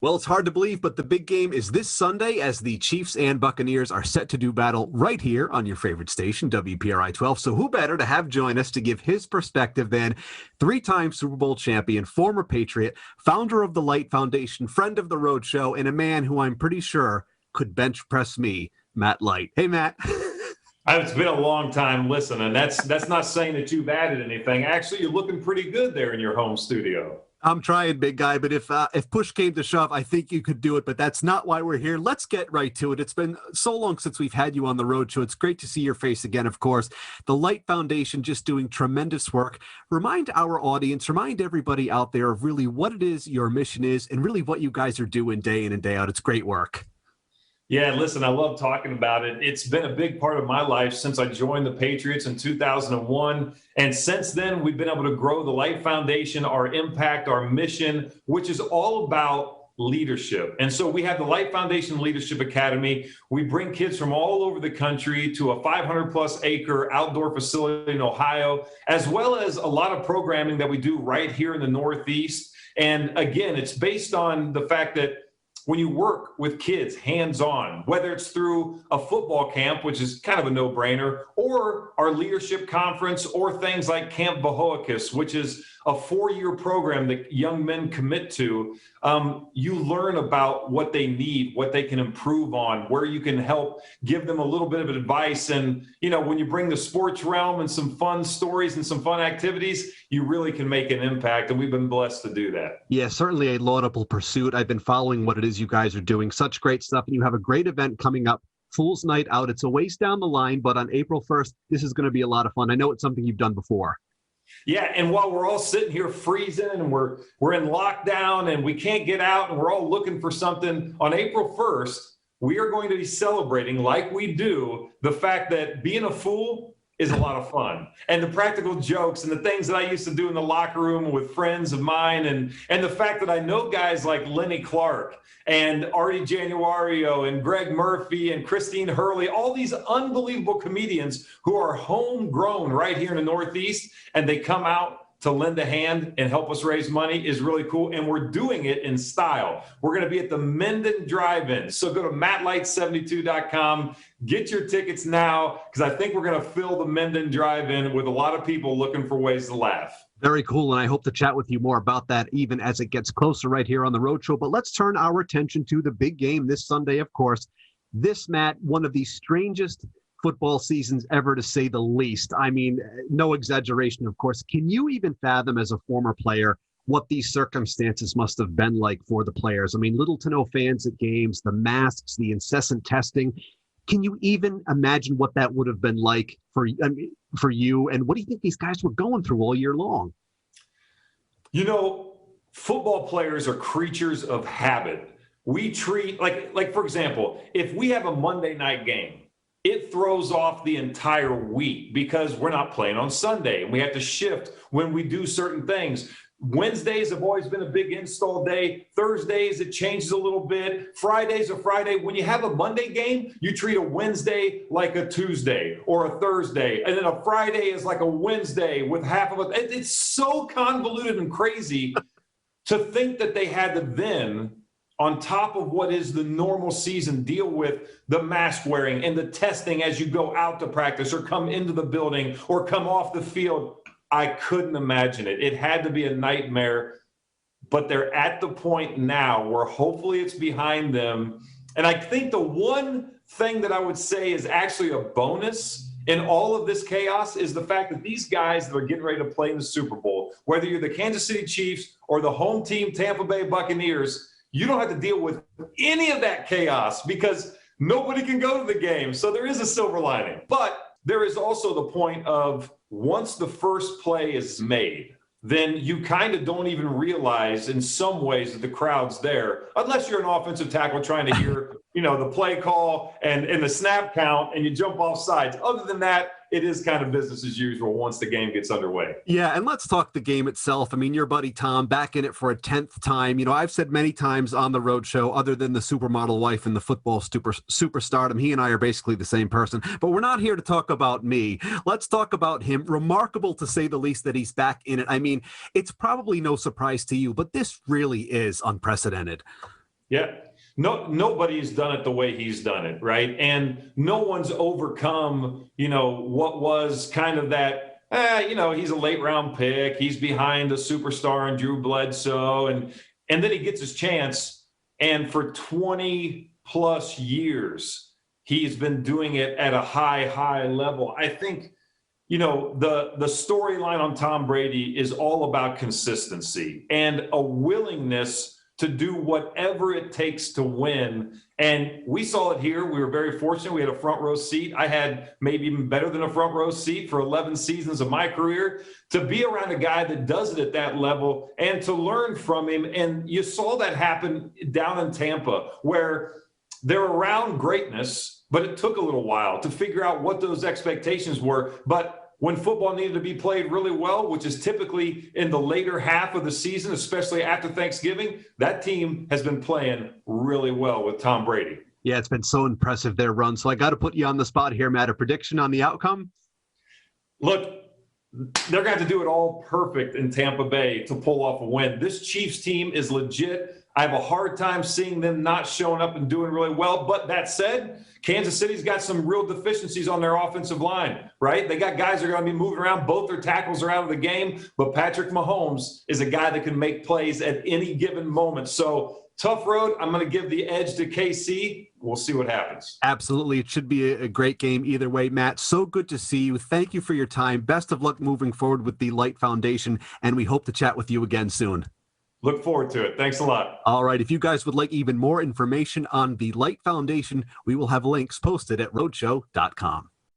Well, it's hard to believe, but the big game is this Sunday as the Chiefs and Buccaneers are set to do battle right here on your favorite station, WPRI 12. So who better to have join us to give his perspective than three-time Super Bowl champion, former Patriot, founder of the Light Foundation, friend of the Road Show, and a man who I'm pretty sure could bench press me, Matt Light. Hey, Matt. It's been a long time listening. That's not saying that you've added anything. Actually, you're looking pretty good there in your home studio. I'm trying, big guy, but if push came to shove, I think you could do it, but that's not why we're here. Let's get right to it. It's been so long since we've had you on the road show. It's great to see your face again, of course. The Light Foundation just doing tremendous work. Remind our audience, remind everybody out there of really what it is your mission is and really what you guys are doing day in and day out. It's great work. Yeah, listen, I love talking about it. It's been a big part of my life since I joined the Patriots in 2001. And since then, we've been able to grow the Light Foundation, our impact, our mission, which is all about leadership. And so we have the Light Foundation Leadership Academy. We bring kids from all over the country to a 500-plus acre outdoor facility in Ohio, as well as a lot of programming that we do right here in the Northeast. And again, it's based on the fact that when you work with kids hands-on, whether it's through a football camp, which is kind of a no-brainer, or our leadership conference, or things like Camp Bohoicus, which is a 4-year program that young men commit to, you learn about what they need, what they can improve on, where you can help give them a little bit of advice. And, you know, when you bring the sports realm and some fun stories and some fun activities, you really can make an impact. And we've been blessed to do that. Yeah, certainly a laudable pursuit. I've been following what it is you guys are doing. Such great stuff. And you have a great event coming up, Fool's Night Out. It's a ways down the line, but on April 1st, this is going to be a lot of fun. I know it's something you've done before. Yeah, and while we're all sitting here freezing and we're in lockdown and we can't get out and we're all looking for something, on April 1st, we are going to be celebrating, like we do, the fact that being a fool is a lot of fun. And the practical jokes and the things that I used to do in the locker room with friends of mine, and the fact that I know guys like Lenny Clark and Artie Januario and Greg Murphy and Christine Hurley, all these unbelievable comedians who are homegrown right here in the Northeast, and they come out to lend a hand and help us raise money is really cool. And we're doing it in style. We're going to be at the Minden Drive-In. So go to mattlight72.com, get your tickets now, because I think we're going to fill the Minden Drive-In with a lot of people looking for ways to laugh. Very cool, and I hope to chat with you more about that even as it gets closer right here on the Road Show. But let's turn our attention to the big game this Sunday, of course. This, Matt, one of the strangest football seasons ever, to say the least. I mean, no exaggeration, of course. Can you even fathom as a former player what these circumstances must have been like for the players? I mean, little to no fans at games, the masks, the incessant testing. Can you even imagine what that would have been like for you? And what do you think these guys were going through all year long? You know, football players are creatures of habit. We treat, like for example, if we have a Monday night game, it throws off the entire week because we're not playing on Sunday and we have to shift when we do certain things. Wednesdays have always been a big install day. Thursdays, it changes a little bit. Fridays are Friday. When you have a Monday game, you treat a Wednesday like a Tuesday or a Thursday. And then a Friday is like a Wednesday with half of it. It's so convoluted and crazy to think that they had to then, on top of what is the normal season, deal with the mask wearing and the testing as you go out to practice or come into the building or come off the field. I couldn't imagine it. It had to be a nightmare, but they're at the point now where hopefully it's behind them. And I think the one thing that I would say is actually a bonus in all of this chaos is the fact that these guys that are getting ready to play in the Super Bowl, whether you're the Kansas City Chiefs or the home team Tampa Bay Buccaneers, you don't have to deal with any of that chaos because nobody can go to the game. So there is a silver lining. But there is also the point of once the first play is made, then you kind of don't even realize in some ways that the crowd's there, unless you're an offensive tackle trying to hear, the play call and the snap count and you jump off sides. Other than that, it is kind of business as usual once the game gets underway. Yeah, and let's talk the game itself. I mean, your buddy Tom back in it for a 10th time. I've said many times on the Road Show, other than the supermodel wife and the football superstardom, he and I are basically the same person. But we're not here to talk about me. Let's talk about him. Remarkable, to say the least, that he's back in it. I mean, it's probably no surprise to you, but this really is unprecedented. Yeah. No, nobody's done it the way he's done it, right? And no one's overcome, what was kind of that, he's a late round pick. He's behind a superstar in Drew Bledsoe. And then he gets his chance. And for 20 plus years, he's been doing it at a high level. I think, the storyline on Tom Brady is all about consistency and a willingness to do whatever it takes to win. And we saw it here. We were very fortunate. We had a front row seat. I had maybe even better than a front row seat for 11 seasons of my career to be around a guy that does it at that level and to learn from him. And you saw that happen down in Tampa, where they're around greatness, but it took a little while to figure out what those expectations were. But when football needed to be played really well, which is typically in the later half of the season, especially after Thanksgiving, that team has been playing really well with Tom Brady. Yeah, it's been so impressive, their run. So I got to put you on the spot here, Matt. A prediction on the outcome? Look, they're going to have to do it all perfect in Tampa Bay to pull off a win. This Chiefs team is legit. I have a hard time seeing them not showing up and doing really well. But that said, Kansas City's got some real deficiencies on their offensive line, right? They got guys that are going to be moving around. Both their tackles are out of the game. But Patrick Mahomes is a guy that can make plays at any given moment. So tough road. I'm going to give the edge to KC. We'll see what happens. Absolutely. It should be a great game either way. Matt, so good to see you. Thank you for your time. Best of luck moving forward with the Light Foundation. And we hope to chat with you again soon. Look forward to it. Thanks a lot. All right. If you guys would like even more information on the Light Foundation, we will have links posted at roadshow.com.